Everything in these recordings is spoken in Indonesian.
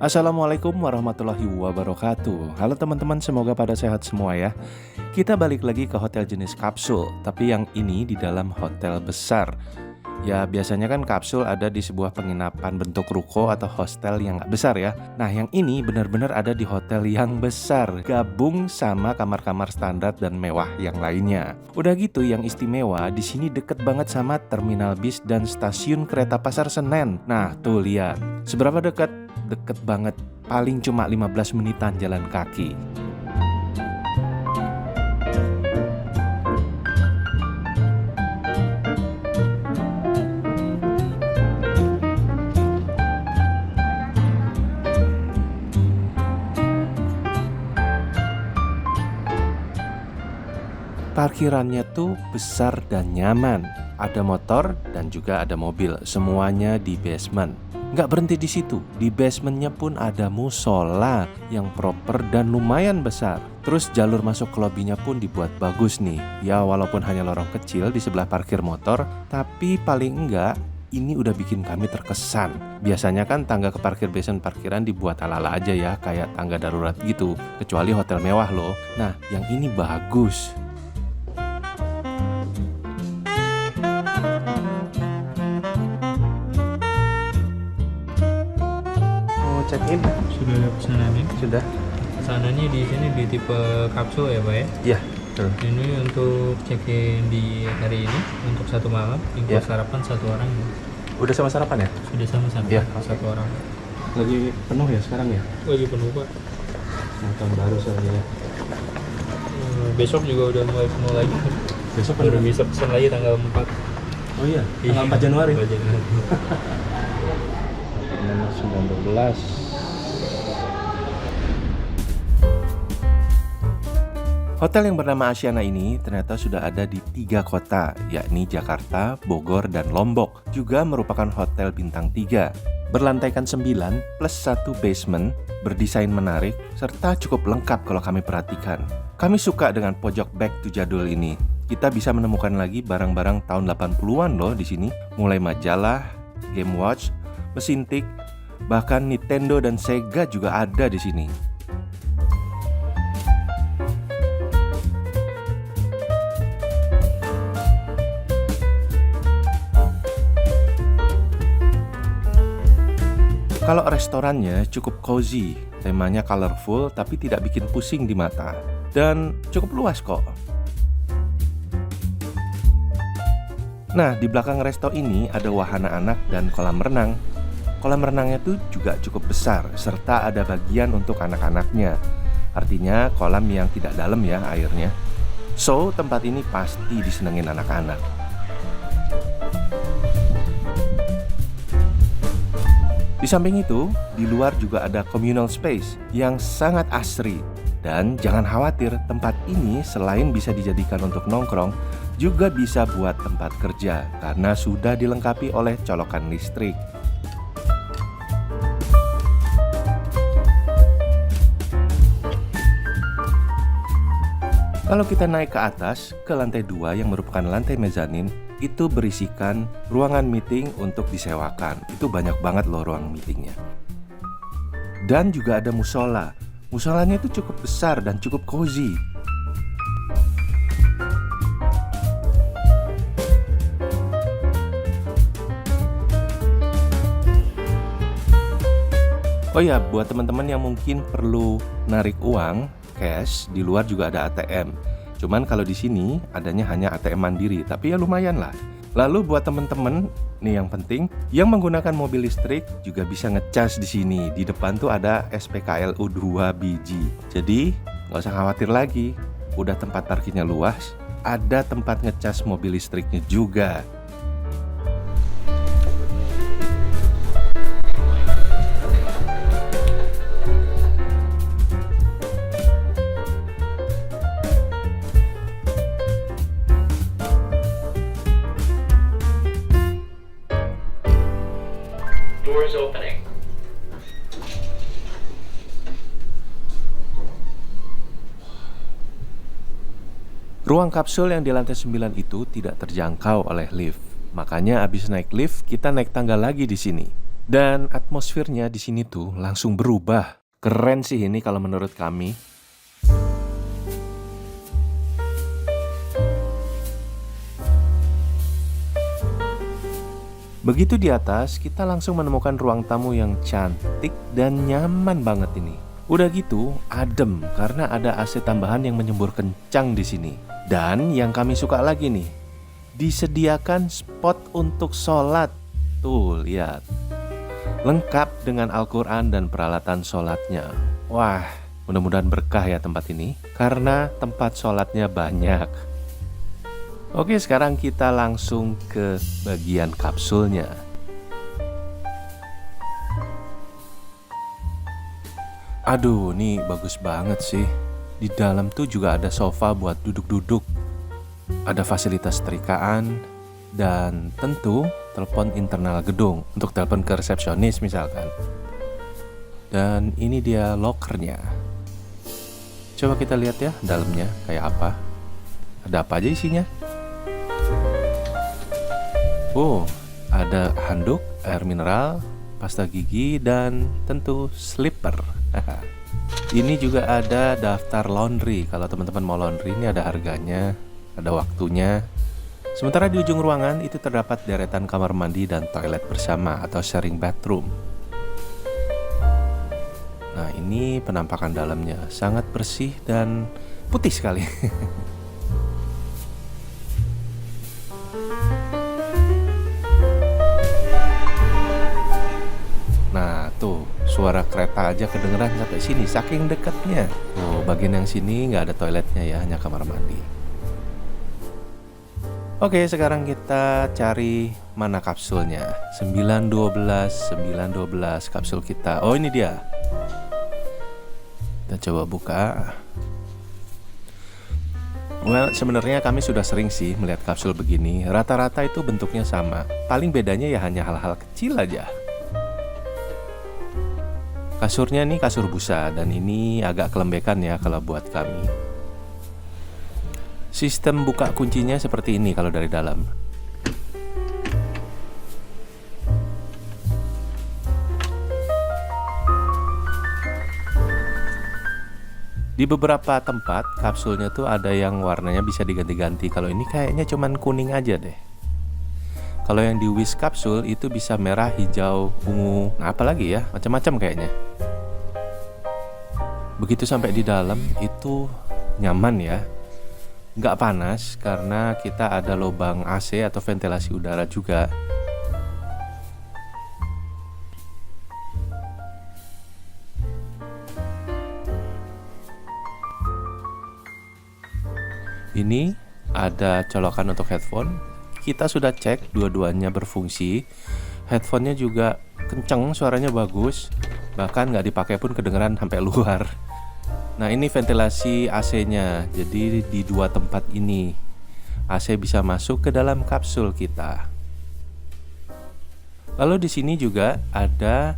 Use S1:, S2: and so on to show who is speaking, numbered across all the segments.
S1: Assalamualaikum warahmatullahi wabarakatuh. Halo teman-teman, semoga pada sehat semua ya. Kita balik lagi ke hotel jenis kapsul, tapi yang ini di dalam hotel besar. Ya biasanya kan kapsul ada di sebuah penginapan bentuk ruko atau hostel yang gak besar ya. Nah yang ini benar-benar ada di hotel yang besar, gabung sama kamar-kamar standar dan mewah yang lainnya. Udah gitu yang istimewa di sini deket banget sama terminal bis dan stasiun kereta Pasar Senen. Nah tuh lihat, seberapa dekat? Deket banget, paling cuma 15 menitan jalan kaki. Parkirannya tuh besar dan nyaman. Ada motor dan juga ada mobil, semuanya di basement. Nggak berhenti di situ, di basementnya pun ada musola yang proper dan lumayan besar. Terus jalur masuk ke lobinya pun dibuat bagus nih. Ya walaupun hanya lorong kecil di sebelah parkir motor, tapi paling enggak ini udah bikin kami terkesan. Biasanya kan tangga ke parkir basement parkiran dibuat ala-ala aja ya, kayak tangga darurat gitu. Kecuali hotel mewah loh. Nah yang ini bagus. Check in
S2: Sudah ada pesanannya.
S1: sudah.
S2: Pesanannya di sini di tipe kapsul ya, Pak ya.
S1: Iya betul.
S2: Ini untuk check-in di hari ini untuk satu malam, include
S1: Ya.
S2: sarapan satu orang.
S1: Udah sama sarapan ya?
S2: Sudah sama-sama
S1: Ya,
S2: satu orang.
S1: Lagi penuh ya sekarang ya?
S2: Lagi penuh, Pak.
S1: Tahun baru soalnya ya.
S2: Besok juga udah mulai penuh lagi.
S1: Besok
S2: Baru bisa pesan lagi tanggal 4.
S1: Oh iya, tanggal 4 Januari.
S2: 4 Januari.
S1: Nomor 19. Hotel yang bernama Asiana ini ternyata sudah ada di 3 kota, yakni Jakarta, Bogor, dan Lombok. Juga merupakan hotel bintang 3. Berlantaikan 9 plus 1 basement, berdesain menarik, serta cukup lengkap kalau kami perhatikan. Kami suka dengan pojok back to jadul ini. Kita bisa menemukan lagi barang-barang tahun 80-an loh di sini, mulai majalah, game watch, mesin tik, bahkan Nintendo dan Sega juga ada di sini. Kalau restorannya cukup cozy, temanya colorful tapi tidak bikin pusing di mata. Dan cukup luas kok. Nah, di belakang resto ini ada wahana anak dan kolam renang. Kolam renangnya tuh juga cukup besar, serta ada bagian untuk anak-anaknya. Artinya kolam yang tidak dalam ya airnya. So, tempat ini pasti disenengin anak-anak. Di samping itu, di luar juga ada communal space yang sangat asri. Dan jangan khawatir, tempat ini selain bisa dijadikan untuk nongkrong, juga bisa buat tempat kerja karena sudah dilengkapi oleh colokan listrik. Kalau kita naik ke atas, ke lantai 2 yang merupakan lantai mezanin, itu berisikan ruangan meeting untuk disewakan. Itu banyak banget loh ruang meetingnya. Dan juga ada musola. Musolanya itu cukup besar dan cukup cozy. Oh ya, buat teman-teman yang mungkin perlu narik uang cash, di luar juga ada ATM. Cuman kalau di sini adanya hanya ATM mandiri, tapi ya lumayan lah. Lalu buat temen-temen, nih yang penting, yang menggunakan mobil listrik juga bisa ngecas di sini. Di depan tuh ada SPKLU 2 biji. Jadi nggak usah khawatir lagi. Udah tempat parkirnya luas, ada tempat ngecas mobil listriknya juga.
S3: Doors opening.
S1: Ruang kapsul yang di lantai 9 itu tidak terjangkau oleh lift. Makanya abis naik lift, kita naik tangga lagi di sini. Dan atmosfernya di sini tuh langsung berubah. Keren sih ini kalau menurut kami. Begitu di atas, kita langsung menemukan ruang tamu yang cantik dan nyaman banget ini. Udah gitu, adem karena ada AC tambahan yang menyembur kencang di sini. Dan yang kami suka lagi nih, disediakan spot untuk sholat. Tuh, lihat. Lengkap dengan Al-Quran dan peralatan sholatnya. Wah, mudah-mudahan berkah ya tempat ini, karena tempat sholatnya banyak. Oke, sekarang kita langsung ke bagian kapsulnya. Aduh, ini bagus banget sih. Di dalam tuh juga ada sofa buat duduk-duduk. Ada fasilitas setrikaan dan tentu telepon internal gedung untuk telepon ke resepsionis misalkan. Dan ini dia lokernya. Coba kita lihat ya dalamnya kayak apa. Ada apa aja isinya? Oh, ada handuk, air mineral, pasta gigi, dan tentu slipper. Ini juga ada daftar laundry. Kalau teman-teman mau laundry, ini ada harganya, ada waktunya. Sementara di ujung ruangan itu terdapat deretan kamar mandi dan toilet bersama atau sharing bathroom. Nah, ini penampakan dalamnya sangat bersih dan putih sekali. Nah, tuh suara kereta aja kedengeran sampai sini, saking dekatnya. Oh, bagian yang sini nggak ada toiletnya ya, hanya kamar mandi. Oke, sekarang kita cari mana kapsulnya. 912 kapsul kita. Oh, ini dia. Kita coba buka. Well, sebenarnya kami sudah sering sih melihat kapsul begini. Rata-rata itu bentuknya sama. Paling bedanya ya hanya hal-hal kecil aja. Kasurnya nih kasur busa dan ini agak kelembekan ya kalau buat kami. Sistem buka kuncinya seperti ini kalau dari dalam. Di beberapa tempat kapsulnya tuh ada yang warnanya bisa diganti-ganti. Kalau ini kayaknya cuman kuning aja deh. Kalau yang di Wish kapsul itu bisa merah, hijau, ungu, nah apalagi ya, macam-macam kayaknya. Begitu sampai di dalam itu nyaman ya, nggak panas karena kita ada lubang AC atau ventilasi udara juga. Ini ada colokan untuk headphone. Kita sudah cek dua-duanya berfungsi. Headphonenya juga kenceng, suaranya bagus. Bahkan nggak dipakai pun kedengeran sampai luar. Nah, ini ventilasi AC-nya. Jadi di dua tempat ini AC bisa masuk ke dalam kapsul kita. Lalu di sini juga ada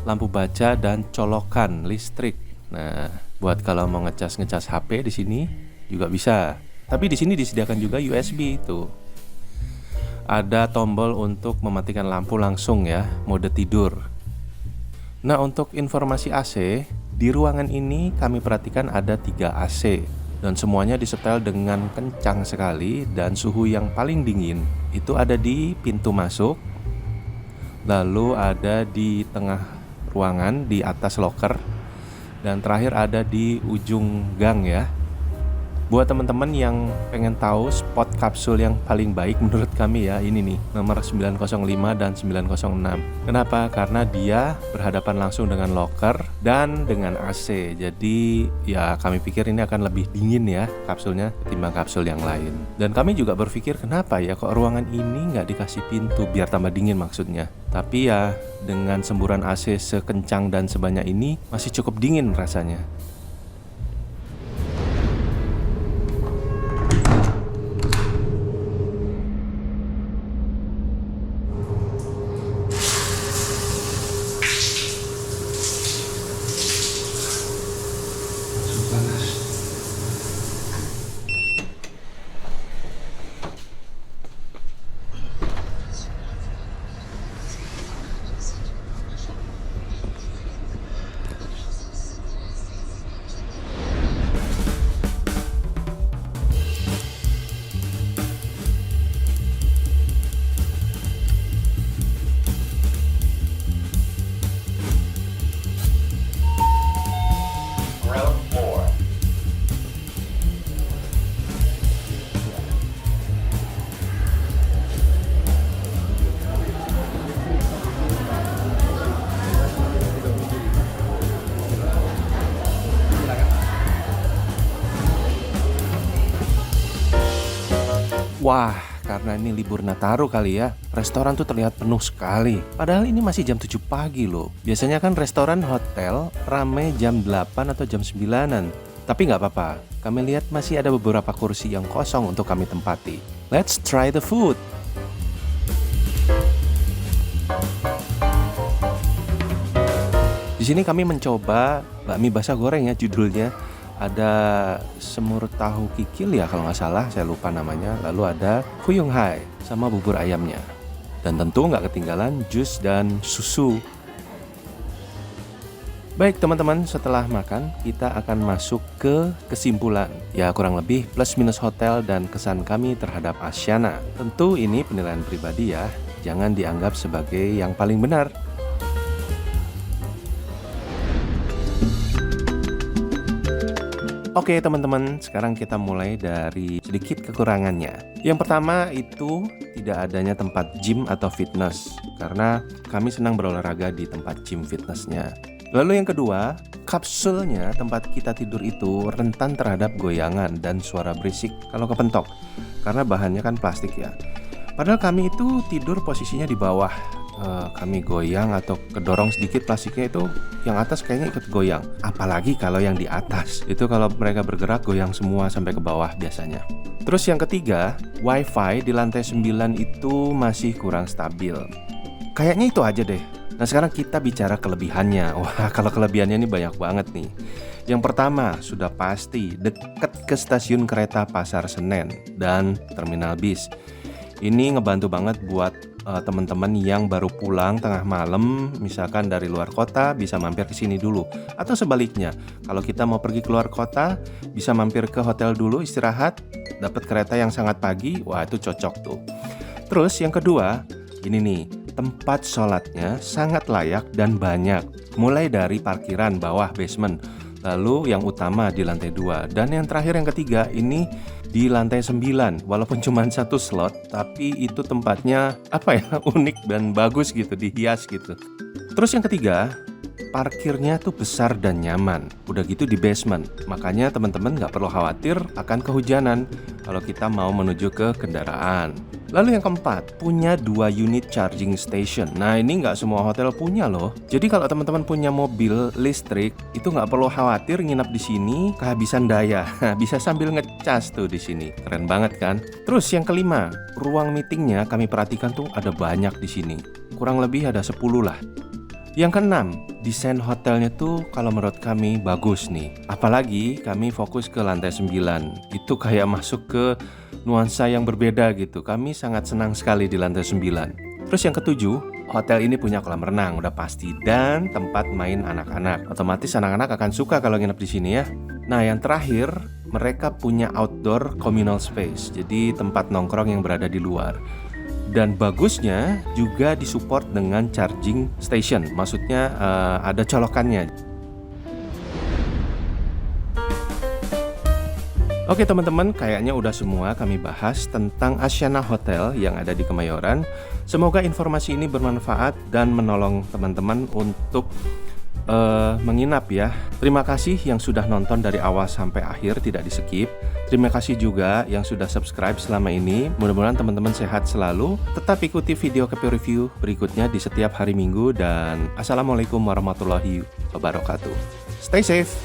S1: lampu baca dan colokan listrik. Nah, buat kalau mau ngecas HP di sini juga bisa. Tapi di sini disediakan juga USB itu. Ada tombol untuk mematikan lampu langsung ya, mode tidur. Nah, untuk informasi AC, di ruangan ini kami perhatikan ada 3 AC dan semuanya disetel dengan kencang sekali dan suhu yang paling dingin itu ada di pintu masuk, lalu ada di tengah ruangan di atas loker, dan terakhir ada di ujung gang ya. Buat teman-teman yang pengen tahu spot kapsul yang paling baik menurut kami ya, ini nih nomor 905 dan 906. Kenapa? Karena dia berhadapan langsung dengan loker dan dengan AC. Jadi ya kami pikir ini akan lebih dingin ya kapsulnya ketimbang kapsul yang lain. Dan kami juga berpikir kenapa ya kok ruangan ini nggak dikasih pintu biar tambah dingin maksudnya. Tapi ya dengan semburan AC sekencang dan sebanyak ini masih cukup dingin rasanya. Wah, karena ini libur Nataru kali ya, restoran tuh terlihat penuh sekali. Padahal ini masih jam 7 pagi loh. Biasanya kan restoran hotel rame jam 8 atau jam 9-an. Tapi nggak apa-apa, kami lihat masih ada beberapa kursi yang kosong untuk kami tempati. Let's try the food. Di sini kami mencoba bakmi basah goreng ya judulnya. Ada semur tahu kikil ya kalau nggak salah, saya lupa namanya. Lalu ada kuyung hai sama bubur ayamnya. Dan tentu nggak ketinggalan jus dan susu. Baik teman-teman, setelah makan kita akan masuk ke kesimpulan. Ya kurang lebih plus minus hotel dan kesan kami terhadap Asiana. Tentu ini penilaian pribadi ya, jangan dianggap sebagai yang paling benar. Oke teman-teman, sekarang kita mulai dari sedikit kekurangannya. Yang pertama itu tidak adanya tempat gym atau fitness, karena kami senang berolahraga di tempat gym fitnessnya. Lalu yang kedua, kapsulnya tempat kita tidur itu rentan terhadap goyangan dan suara berisik kalau kepentok, karena bahannya kan plastik ya. Padahal kami itu tidur posisinya di bawah. Kami goyang atau kedorong sedikit plastiknya itu yang atas kayaknya ikut goyang. Apalagi kalau yang di atas itu kalau mereka bergerak goyang semua sampai ke bawah biasanya. Terus yang ketiga, wifi di lantai 9 itu masih kurang stabil. Kayaknya itu aja deh. Nah sekarang kita bicara kelebihannya. Wah kalau kelebihannya ini banyak banget nih. Yang pertama sudah pasti dekat ke stasiun kereta Pasar Senen dan terminal bis. Ini ngebantu banget buat teman-teman yang baru pulang tengah malam, misalkan dari luar kota, bisa mampir ke sini dulu. Atau sebaliknya, kalau kita mau pergi keluar kota, bisa mampir ke hotel dulu, istirahat, dapat kereta yang sangat pagi, wah itu cocok tuh. Terus yang kedua, ini nih, tempat sholatnya sangat layak dan banyak. Mulai dari parkiran bawah basement, lalu yang utama di lantai 2, dan yang terakhir yang ketiga ini di lantai 9. Walaupun cuma satu slot, tapi itu tempatnya unik dan bagus gitu, dihias gitu. Terus yang ketiga, parkirnya tuh besar dan nyaman. Udah gitu di basement, makanya teman-teman nggak perlu khawatir akan kehujanan kalau kita mau menuju ke kendaraan. Lalu yang keempat, punya 2 unit charging station. Nah ini nggak semua hotel punya loh. Jadi kalau teman-teman punya mobil listrik, itu nggak perlu khawatir nginap di sini kehabisan daya. Bisa sambil ngecas tuh di sini. Keren banget kan? Terus yang kelima, ruang meetingnya kami perhatikan tuh ada banyak di sini. Kurang lebih ada 10 lah. Yang keenam, desain hotelnya tuh kalau menurut kami bagus nih. Apalagi kami fokus ke lantai 9. Itu kayak masuk ke nuansa yang berbeda gitu. Kami sangat senang sekali di lantai 9. Terus yang ketujuh, hotel ini punya kolam renang udah pasti dan tempat main anak-anak. Otomatis anak-anak akan suka kalau nginep di sini ya. Nah, yang terakhir, mereka punya outdoor communal space. Jadi tempat nongkrong yang berada di luar. Dan bagusnya juga disupport dengan charging station. Maksudnya ada colokannya. Oke teman-teman, kayaknya udah semua kami bahas tentang Asiana Hotel yang ada di Kemayoran. Semoga informasi ini bermanfaat dan menolong teman-teman untuk menginap ya. Terima kasih yang sudah nonton dari awal sampai akhir, tidak di-skip. Terima kasih juga yang sudah subscribe selama ini. Mudah-mudahan teman-teman sehat selalu. Tetap ikuti video KP Review berikutnya di setiap hari Minggu. Dan Assalamualaikum warahmatullahi wabarakatuh. Stay safe.